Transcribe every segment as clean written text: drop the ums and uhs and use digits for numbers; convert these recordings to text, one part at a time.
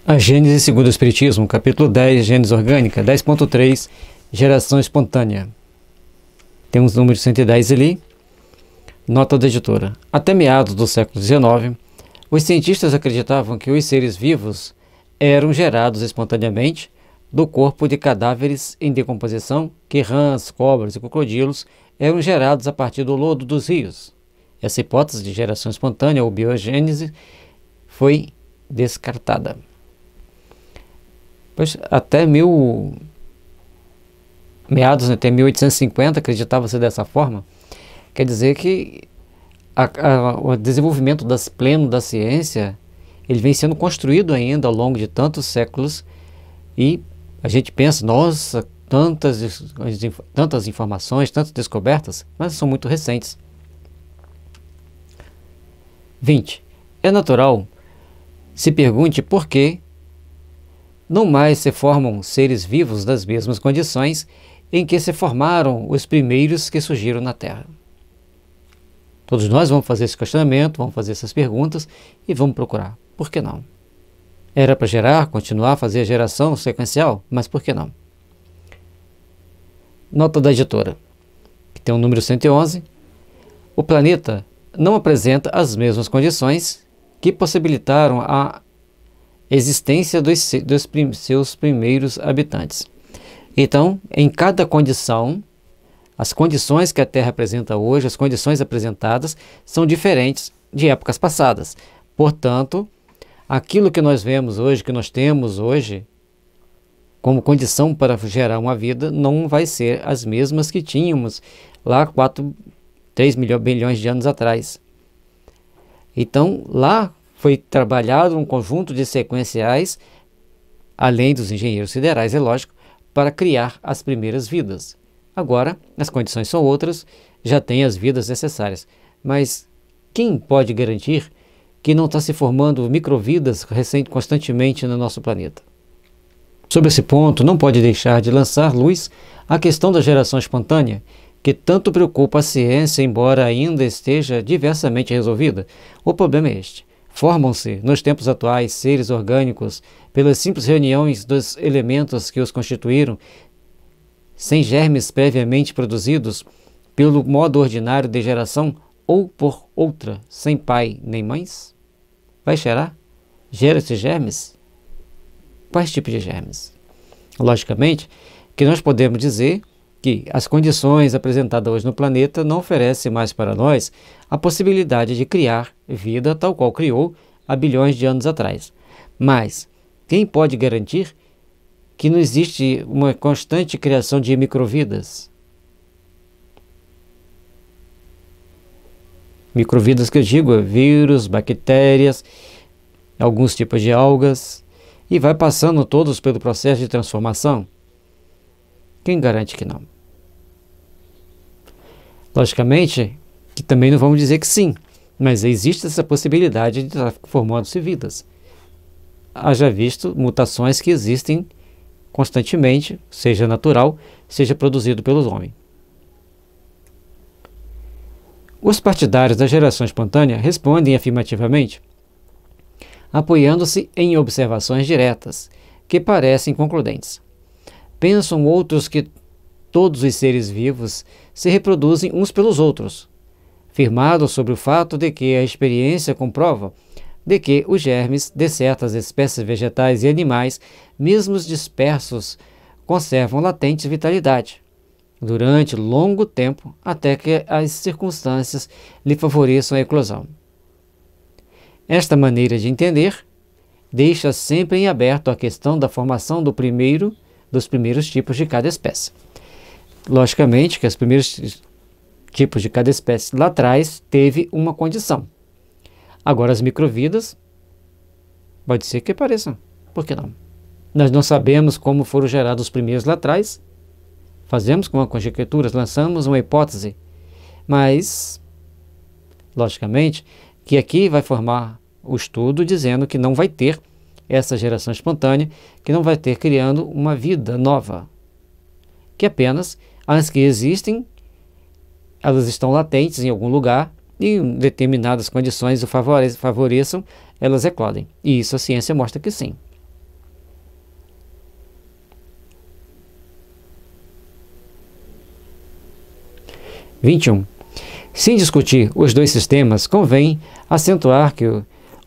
A Gênese segundo o Espiritismo, capítulo 10, Gênese Orgânica, 10.3, Geração Espontânea. Tem uns números 110 ali. Nota da editora. Até meados do século XIX, os cientistas acreditavam que os seres vivos eram gerados espontaneamente do corpo de cadáveres em decomposição, que rãs, cobras e crocodilos eram gerados a partir do lodo dos rios. Essa hipótese de geração espontânea ou biogênese foi descartada. Pois até até 1850 acreditava-se dessa forma. Quer dizer que o desenvolvimento pleno da ciência ele vem sendo construído ainda ao longo de tantos séculos e a gente pensa, nossa, tantas informações, tantas descobertas, mas são muito recentes. 20. É natural se pergunte por que não mais se formam seres vivos das mesmas condições em que se formaram os primeiros que surgiram na Terra. Todos nós vamos fazer esse questionamento, vamos fazer essas perguntas e vamos procurar. Por que não? Era para continuar a fazer a geração sequencial, mas por que não? Nota da editora, que tem o número 111. O planeta não apresenta as mesmas condições que possibilitaram a existência dos seus primeiros habitantes. Então, em cada condição, as condições que a Terra apresenta hoje, as condições apresentadas, são diferentes de épocas passadas. Portanto, aquilo que nós vemos hoje, que nós temos hoje, como condição para gerar uma vida, não vai ser as mesmas que tínhamos lá 3 bilhões de anos atrás. Então, lá foi trabalhado um conjunto de sequenciais, além dos engenheiros siderais, é lógico, para criar as primeiras vidas. Agora, as condições são outras, já tem as vidas necessárias. Mas quem pode garantir que não está se formando microvidas constantemente no nosso planeta? Sobre esse ponto, não pode deixar de lançar luz a questão da geração espontânea, que tanto preocupa a ciência, embora ainda esteja diversamente resolvida. O problema é este. Formam-se, nos tempos atuais, seres orgânicos pelas simples reuniões dos elementos que os constituíram, sem germes previamente produzidos, pelo modo ordinário de geração, ou por outra, sem pai nem mães? Vai gerar? Gera esses germes? Quais tipos de germes? Logicamente, que nós podemos dizer que as condições apresentadas hoje no planeta não oferecem mais para nós a possibilidade de criar vida tal qual criou há bilhões de anos atrás. Mas quem pode garantir que não existe uma constante criação de microvidas? Microvidas que eu digo, vírus, bactérias, alguns tipos de algas, e vai passando todos pelo processo de transformação. Quem garante que não? Logicamente, que também não vamos dizer que sim, mas existe essa possibilidade de estar formando-se vidas. Haja visto mutações que existem constantemente, seja natural, seja produzido pelos homens. Os partidários da geração espontânea respondem afirmativamente, apoiando-se em observações diretas, que parecem concludentes. Pensam outros que todos os seres vivos se reproduzem uns pelos outros, firmado sobre o fato de que a experiência comprova de que os germes de certas espécies vegetais e animais, mesmo dispersos, conservam latente vitalidade durante longo tempo até que as circunstâncias lhe favoreçam a eclosão. Esta maneira de entender deixa sempre em aberto a questão da formação dos primeiros tipos de cada espécie. Logicamente que os primeiros tipos de cada espécie lá atrás teve uma condição. Agora as microvidas, pode ser que apareçam, por que não? Nós não sabemos como foram gerados os primeiros lá atrás, fazemos com conjecturas, lançamos uma hipótese, mas, logicamente, que aqui vai formar o estudo dizendo que não vai ter essa geração espontânea, que não vai ter criando uma vida nova, que apenas as que existem, elas estão latentes em algum lugar e em determinadas condições o favoreçam, elas eclodem. E isso a ciência mostra que sim. 21. Sem discutir os dois sistemas, convém acentuar que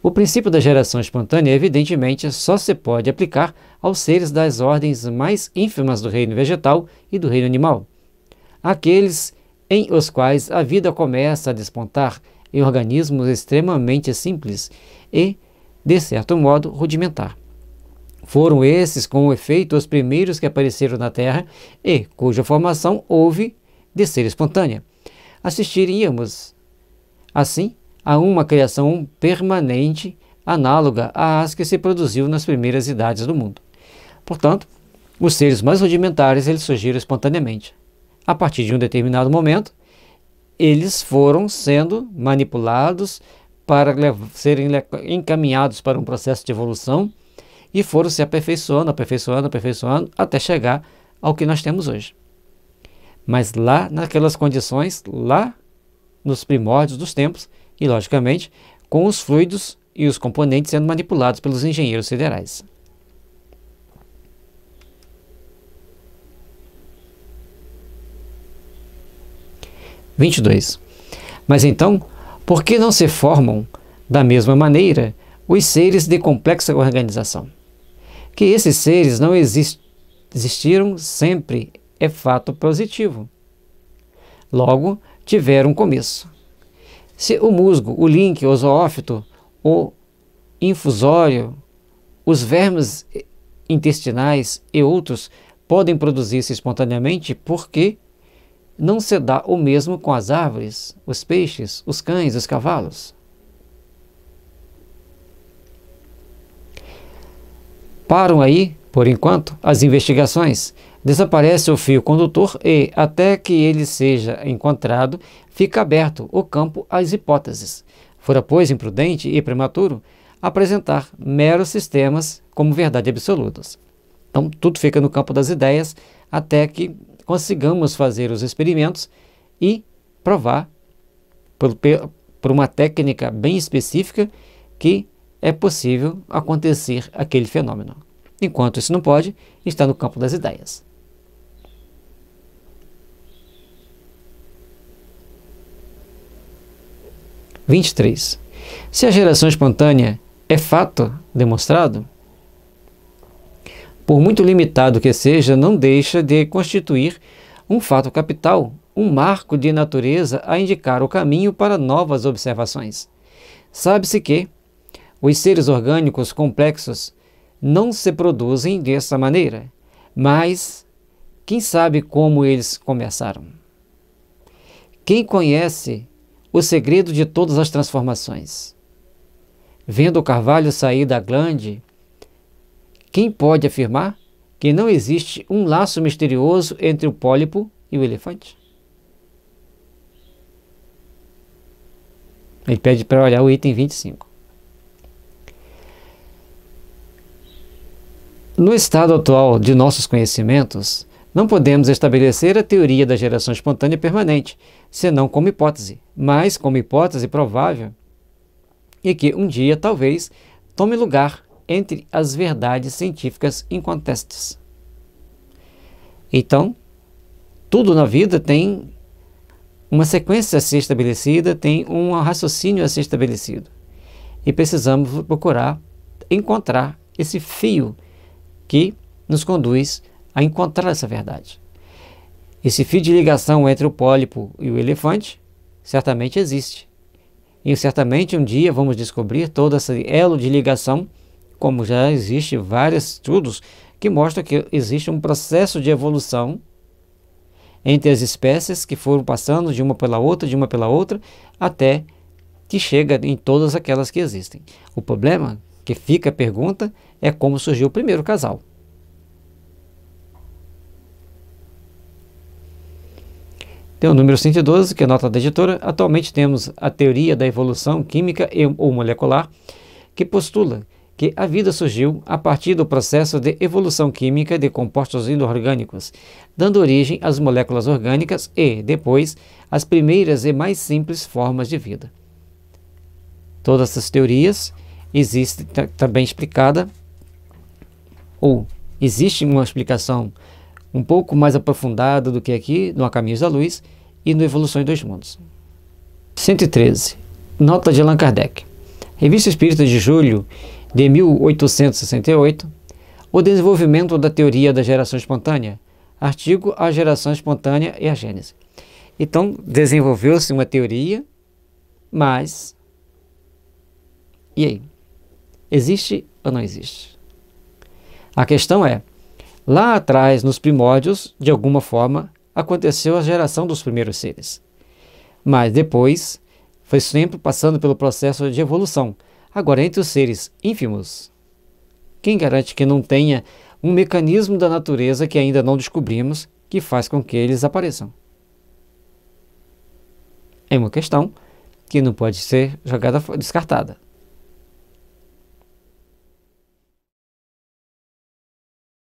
o princípio da geração espontânea, evidentemente, só se pode aplicar aos seres das ordens mais ínfimas do reino vegetal e do reino animal, aqueles em os quais a vida começa a despontar em organismos extremamente simples e, de certo modo, rudimentar. Foram esses, com efeito, os primeiros que apareceram na Terra e cuja formação houve de ser espontânea. Assistiríamos, assim, a uma criação permanente análoga às que se produziu nas primeiras idades do mundo. Portanto, os seres mais rudimentares eles surgiram espontaneamente. A partir de um determinado momento, eles foram sendo manipulados para serem encaminhados para um processo de evolução e foram se aperfeiçoando, até chegar ao que nós temos hoje. Mas lá naquelas condições, lá nos primórdios dos tempos, e logicamente com os fluidos e os componentes sendo manipulados pelos engenheiros siderais. – 22. Mas então, por que não se formam da mesma maneira os seres de complexa organização? Que esses seres não existiram sempre é fato positivo. Logo, tiveram um começo. Se o musgo, o link, o zoófito, o infusório, os vermes intestinais e outros podem produzir-se espontaneamente, por que não se dá o mesmo com as árvores, os peixes, os cães, os cavalos? Param aí, por enquanto, as investigações. Desaparece o fio condutor e, até que ele seja encontrado, fica aberto o campo às hipóteses. Fora, pois, imprudente e prematuro apresentar meros sistemas como verdade absolutas. Então, tudo fica no campo das ideias até que consigamos fazer os experimentos e provar, por uma técnica bem específica, que é possível acontecer aquele fenômeno. Enquanto isso não pode, está no campo das ideias. – 23. Se a geração espontânea é fato demonstrado, por muito limitado que seja, não deixa de constituir um fato capital, um marco de natureza a indicar o caminho para novas observações. Sabe-se que os seres orgânicos complexos não se produzem dessa maneira, mas quem sabe como eles começaram? Quem conhece o segredo de todas as transformações? Vendo o carvalho sair da glande, quem pode afirmar que não existe um laço misterioso entre o pólipo e o elefante? Ele pede para olhar o item 25. No estado atual de nossos conhecimentos, não podemos estabelecer a teoria da geração espontânea permanente, senão como hipótese, mas como hipótese provável, e que um dia, talvez, tome lugar entre as verdades científicas incontestes. Então, tudo na vida tem uma sequência a ser estabelecida, tem um raciocínio a ser estabelecido. E precisamos procurar encontrar esse fio que nos conduz a encontrar essa verdade. Esse fio de ligação entre o pólipo e o elefante certamente existe. E certamente um dia vamos descobrir todo esse elo de ligação, como já existe vários estudos que mostram que existe um processo de evolução entre as espécies que foram passando de uma pela outra, até que chega em todas aquelas que existem. O problema que fica a pergunta é como surgiu o primeiro casal. Tem o número 112, que é nota da editora. Atualmente temos a teoria da evolução química ou molecular, que postula que a vida surgiu a partir do processo de evolução química de compostos inorgânicos, dando origem às moléculas orgânicas e, depois, às primeiras e mais simples formas de vida. Todas essas teorias existem também explicada, ou existe uma explicação um pouco mais aprofundada do que aqui no A Caminhos da Luz, e no Evolução em Dois Mundos. 113. Nota de Allan Kardec. Revista Espírita de julho de 1868. O desenvolvimento da teoria da geração espontânea. Artigo: A geração espontânea e a gênese. Então, desenvolveu-se uma teoria, mas... E aí? Existe ou não existe? A questão é, lá atrás, nos primórdios, de alguma forma, aconteceu a geração dos primeiros seres. Mas depois, foi sempre passando pelo processo de evolução. Agora, entre os seres ínfimos, quem garante que não tenha um mecanismo da natureza que ainda não descobrimos que faz com que eles apareçam? É uma questão que não pode ser jogada, descartada.